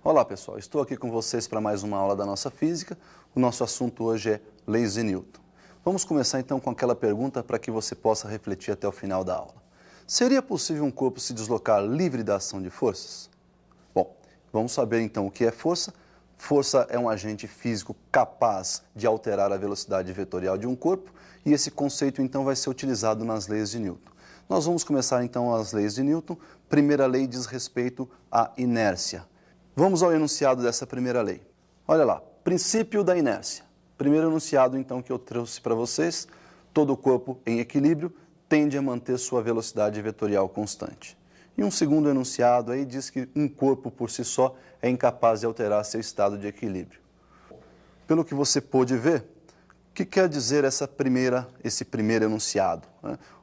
Olá pessoal, estou aqui com vocês para mais uma aula da nossa física. O nosso assunto hoje é leis de Newton. Vamos começar então com aquela pergunta para que você possa refletir até o final da aula. Seria possível um corpo se deslocar livre da ação de forças? Bom, vamos saber então o que é força. Força é um agente físico capaz de alterar a velocidade vetorial de um corpo e esse conceito então vai ser utilizado nas leis de Newton. Nós vamos começar então as leis de Newton. Primeira lei diz respeito à inércia. Vamos ao enunciado dessa primeira lei. Olha lá, princípio da inércia. Primeiro enunciado, então, que eu trouxe para vocês, todo corpo em equilíbrio tende a manter sua velocidade vetorial constante. E um segundo enunciado aí diz que um corpo por si só é incapaz de alterar seu estado de equilíbrio. Pelo que você pôde ver, o que quer dizer esse primeiro enunciado?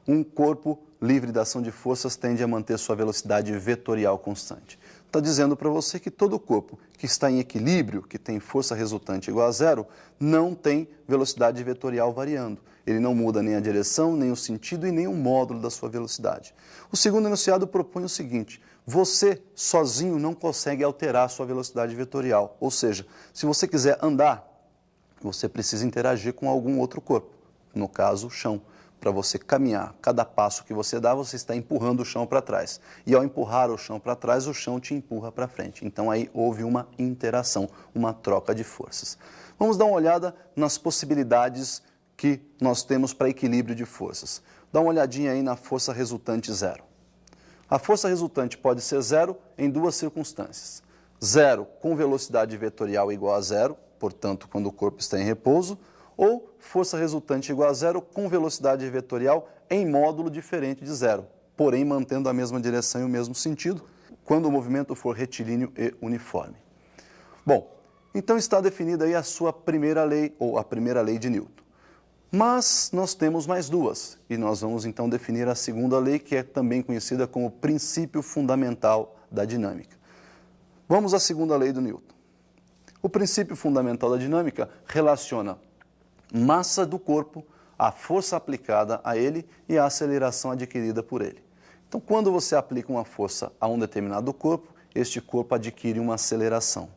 Um corpo livre da ação de forças tende a manter sua velocidade vetorial constante. Está dizendo para você que todo corpo que está em equilíbrio, que tem força resultante igual a zero, não tem velocidade vetorial variando. Ele não muda nem a direção, nem o sentido e nem o módulo da sua velocidade. O segundo enunciado propõe o seguinte: você sozinho não consegue alterar a sua velocidade vetorial. Ou seja, se você quiser andar, você precisa interagir com algum outro corpo, no caso, o chão. Para você caminhar, cada passo que você dá, você está empurrando o chão para trás. E ao empurrar o chão para trás, o chão te empurra para frente. Então aí houve uma interação, uma troca de forças. Vamos dar uma olhada nas possibilidades que nós temos para equilíbrio de forças. Dá uma olhadinha aí na força resultante zero. A força resultante pode ser zero em duas circunstâncias. Zero com velocidade vetorial igual a zero, portanto, quando o corpo está em repouso, ou força resultante igual a zero com velocidade vetorial em módulo diferente de zero, porém mantendo a mesma direção e o mesmo sentido, quando o movimento for retilíneo e uniforme. Bom, então está definida aí a sua primeira lei, ou a primeira lei de Newton. Mas nós temos mais duas, e nós vamos então definir a segunda lei, que é também conhecida como princípio fundamental da dinâmica. Vamos à segunda lei do Newton. O princípio fundamental da dinâmica relaciona massa do corpo, a força aplicada a ele e a aceleração adquirida por ele. Então, quando você aplica uma força a um determinado corpo, este corpo adquire uma aceleração.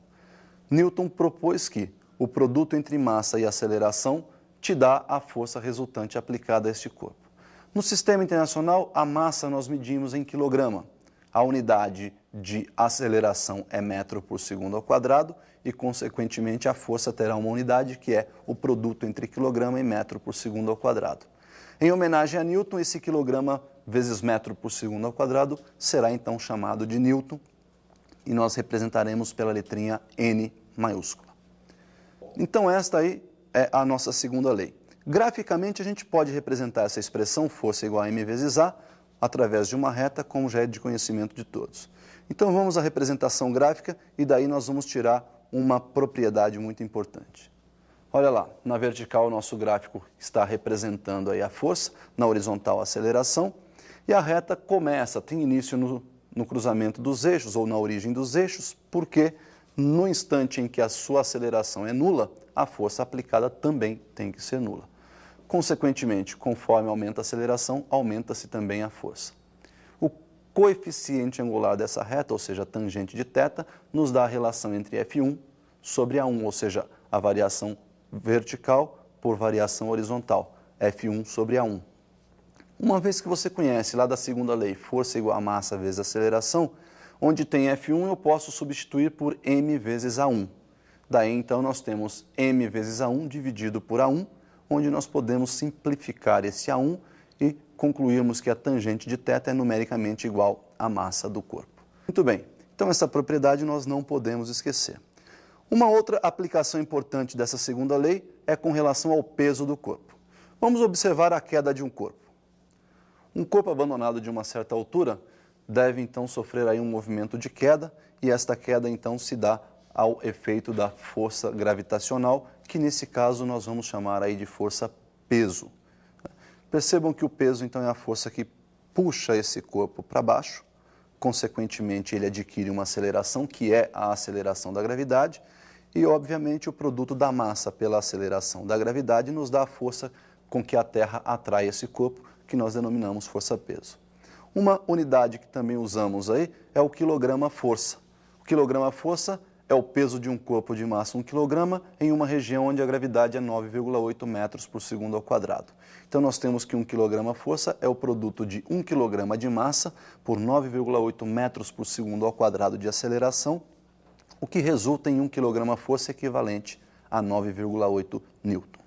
Newton propôs que o produto entre massa e aceleração te dá a força resultante aplicada a este corpo. No sistema internacional, a massa nós medimos em quilograma. A unidade de aceleração é metro por segundo ao quadrado e, consequentemente, a força terá uma unidade que é o produto entre quilograma e metro por segundo ao quadrado. Em homenagem a Newton, esse quilograma vezes metro por segundo ao quadrado será então chamado de Newton e nós representaremos pela letrinha N maiúscula. Então esta aí é a nossa segunda lei. Graficamente a gente pode representar essa expressão força igual a m vezes a através de uma reta, como já é de conhecimento de todos. Então vamos à representação gráfica e daí nós vamos tirar uma propriedade muito importante. Olha lá, na vertical o nosso gráfico está representando aí a força, na horizontal a aceleração, e a reta tem início no cruzamento dos eixos ou na origem dos eixos, porque no instante em que a sua aceleração é nula, a força aplicada também tem que ser nula. Consequentemente, conforme aumenta a aceleração, aumenta-se também a força. O coeficiente angular dessa reta, ou seja, a tangente de θ, nos dá a relação entre F1 sobre A1, ou seja, a variação vertical por variação horizontal, F1 sobre A1. Uma vez que você conhece lá da segunda lei, força igual a massa vezes aceleração, onde tem F1 eu posso substituir por m vezes A1. Daí então nós temos m vezes A1 dividido por A1, onde nós podemos simplificar esse A1 e concluirmos que a tangente de θ é numericamente igual à massa do corpo. Muito bem, então essa propriedade nós não podemos esquecer. Uma outra aplicação importante dessa segunda lei é com relação ao peso do corpo. Vamos observar a queda de um corpo. Um corpo abandonado de uma certa altura deve então sofrer aí um movimento de queda e esta queda então se dá ao efeito da força gravitacional, que nesse caso nós vamos chamar aí de força peso. Percebam que o peso então é a força que puxa esse corpo para baixo, consequentemente ele adquire uma aceleração que é a aceleração da gravidade e obviamente o produto da massa pela aceleração da gravidade nos dá a força com que a Terra atrai esse corpo, que nós denominamos força-peso. Uma unidade que também usamos aí é o quilograma-força. O quilograma-força é o peso de um corpo de massa 1 kg em uma região onde a gravidade é 9,8 metros por segundo ao quadrado. Então nós temos que 1 kg força é o produto de 1 kg de massa por 9,8 metros por segundo ao quadrado de aceleração, o que resulta em 1 kg força equivalente a 9,8 newton.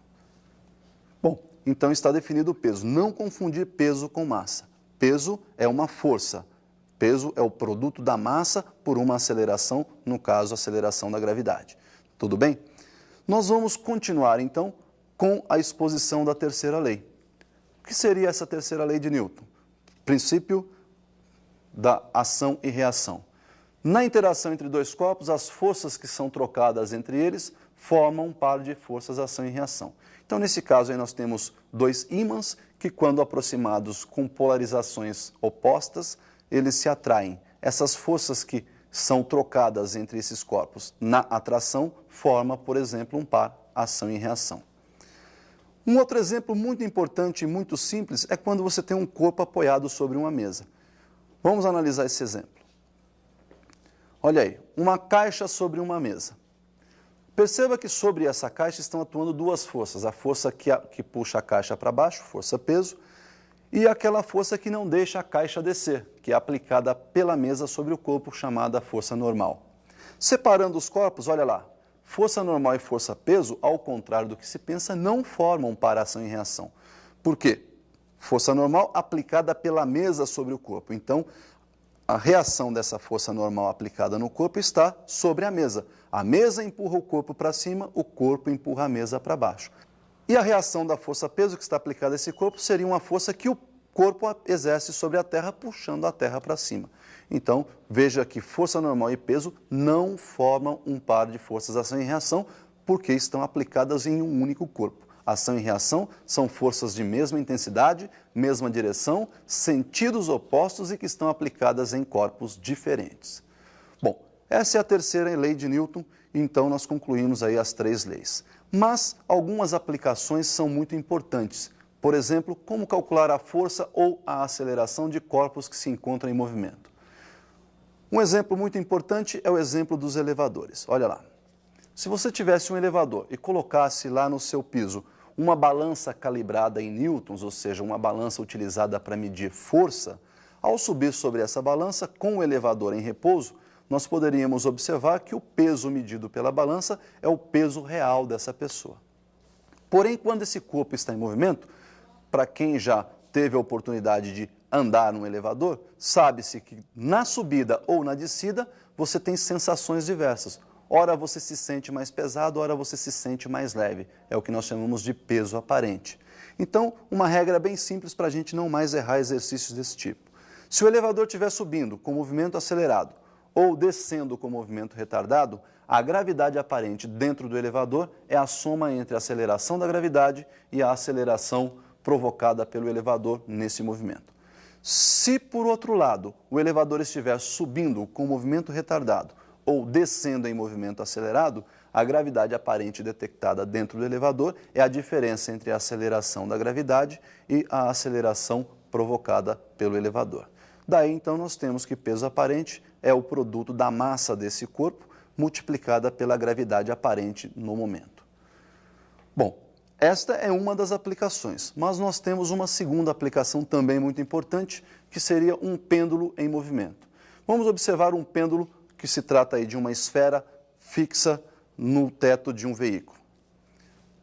Bom, então está definido o peso. Não confundir peso com massa. Peso é uma força. Peso é o produto da massa por uma aceleração, no caso, a aceleração da gravidade. Tudo bem? Nós vamos continuar, então, com a exposição da terceira lei. O que seria essa terceira lei de Newton? Princípio da ação e reação. Na interação entre dois corpos, as forças que são trocadas entre eles formam um par de forças ação e reação. Então, nesse caso, aí nós temos dois ímãs que, quando aproximados com polarizações opostas, eles se atraem. Essas forças que são trocadas entre esses corpos na atração formam, por exemplo, um par ação e reação. Um outro exemplo muito importante e muito simples é quando você tem um corpo apoiado sobre uma mesa. Vamos analisar esse exemplo. Olha aí, uma caixa sobre uma mesa. Perceba que sobre essa caixa estão atuando duas forças. A força que puxa a caixa para baixo, força peso, e aquela força que não deixa a caixa descer, que é aplicada pela mesa sobre o corpo, chamada força normal. Separando os corpos, olha lá, força normal e força peso, ao contrário do que se pensa, não formam para ação e reação. Por quê? Força normal aplicada pela mesa sobre o corpo. Então, a reação dessa força normal aplicada no corpo está sobre a mesa. A mesa empurra o corpo para cima, o corpo empurra a mesa para baixo. E a reação da força peso que está aplicada a esse corpo seria uma força que o corpo exerce sobre a Terra, puxando a Terra para cima. Então, veja que força normal e peso não formam um par de forças ação e reação, porque estão aplicadas em um único corpo. Ação e reação são forças de mesma intensidade, mesma direção, sentidos opostos e que estão aplicadas em corpos diferentes. Bom, essa é a terceira lei de Newton, então nós concluímos aí as três leis. Mas algumas aplicações são muito importantes. Por exemplo, como calcular a força ou a aceleração de corpos que se encontram em movimento. Um exemplo muito importante é o exemplo dos elevadores. Olha lá. Se você tivesse um elevador e colocasse lá no seu piso uma balança calibrada em newtons, ou seja, uma balança utilizada para medir força, ao subir sobre essa balança, com o elevador em repouso, nós poderíamos observar que o peso medido pela balança é o peso real dessa pessoa. Porém, quando esse corpo está em movimento, para quem já teve a oportunidade de andar num elevador, sabe-se que na subida ou na descida você tem sensações diversas. Ora você se sente mais pesado, ora você se sente mais leve. É o que nós chamamos de peso aparente. Então, uma regra bem simples para a gente não mais errar exercícios desse tipo. Se o elevador estiver subindo com movimento acelerado ou descendo com movimento retardado, a gravidade aparente dentro do elevador é a soma entre a aceleração da gravidade e a aceleração provocada pelo elevador nesse movimento. Se, por outro lado, o elevador estiver subindo com movimento retardado ou descendo em movimento acelerado, a gravidade aparente detectada dentro do elevador é a diferença entre a aceleração da gravidade e a aceleração provocada pelo elevador. Daí, então, nós temos que peso aparente é o produto da massa desse corpo multiplicada pela gravidade aparente no momento. Bom, esta é uma das aplicações, mas nós temos uma segunda aplicação também muito importante, que seria um pêndulo em movimento. Vamos observar um pêndulo que se trata aí de uma esfera fixa no teto de um veículo.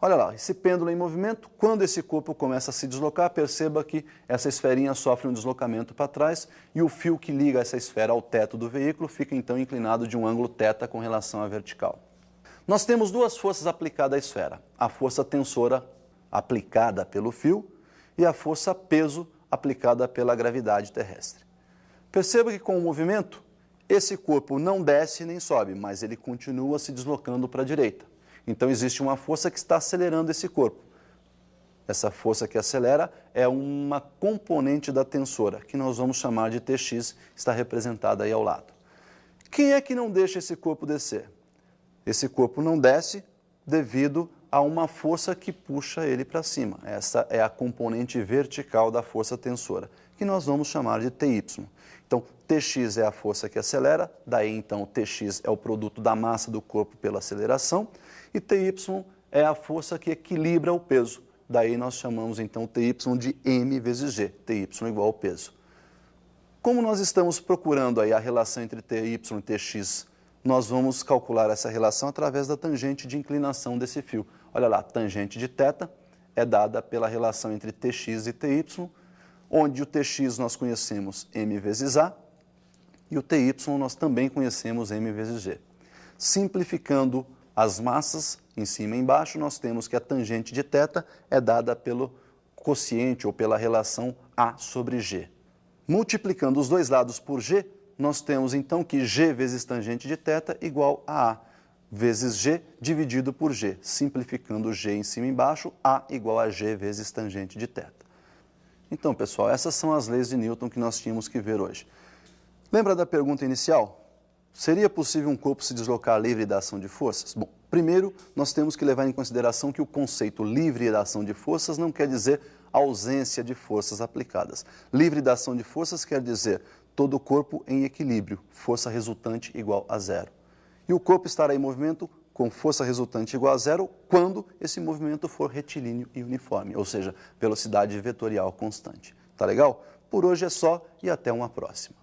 Olha lá, esse pêndulo em movimento, quando esse corpo começa a se deslocar, perceba que essa esferinha sofre um deslocamento para trás e o fio que liga essa esfera ao teto do veículo fica então inclinado de um ângulo θ com relação à vertical. Nós temos duas forças aplicadas à esfera, a força tensora aplicada pelo fio e a força peso aplicada pela gravidade terrestre. Perceba que com o movimento, esse corpo não desce nem sobe, mas ele continua se deslocando para a direita. Então existe uma força que está acelerando esse corpo. Essa força que acelera é uma componente da tensora, que nós vamos chamar de Tx, está representada aí ao lado. Quem é que não deixa esse corpo descer? Esse corpo não desce devido há uma força que puxa ele para cima. Essa é a componente vertical da força tensora, que nós vamos chamar de TY. Então, Tx é a força que acelera, daí então Tx é o produto da massa do corpo pela aceleração, e Ty é a força que equilibra o peso. Daí nós chamamos então Ty de m vezes g, Ty igual ao peso. Como nós estamos procurando aí a relação entre Ty e Tx, nós vamos calcular essa relação através da tangente de inclinação desse fio. Olha lá, tangente de θ é dada pela relação entre Tx e Ty, onde o Tx nós conhecemos m vezes a e o Ty nós também conhecemos m vezes g. Simplificando as massas em cima e embaixo, nós temos que a tangente de θ é dada pelo quociente ou pela relação a sobre g. Multiplicando os dois lados por g, nós temos então que g vezes tangente de θ igual a vezes g dividido por g. Simplificando g em cima e embaixo, a igual a g vezes tangente de θ. Então, pessoal, essas são as leis de Newton que nós tínhamos que ver hoje. Lembra da pergunta inicial? Seria possível um corpo se deslocar livre da ação de forças? Bom, primeiro, nós temos que levar em consideração que o conceito livre da ação de forças não quer dizer ausência de forças aplicadas. Livre da ação de forças quer dizer todo o corpo em equilíbrio, força resultante igual a zero. E o corpo estará em movimento com força resultante igual a zero quando esse movimento for retilíneo e uniforme, ou seja, velocidade vetorial constante. Tá legal? Por hoje é só e até uma próxima.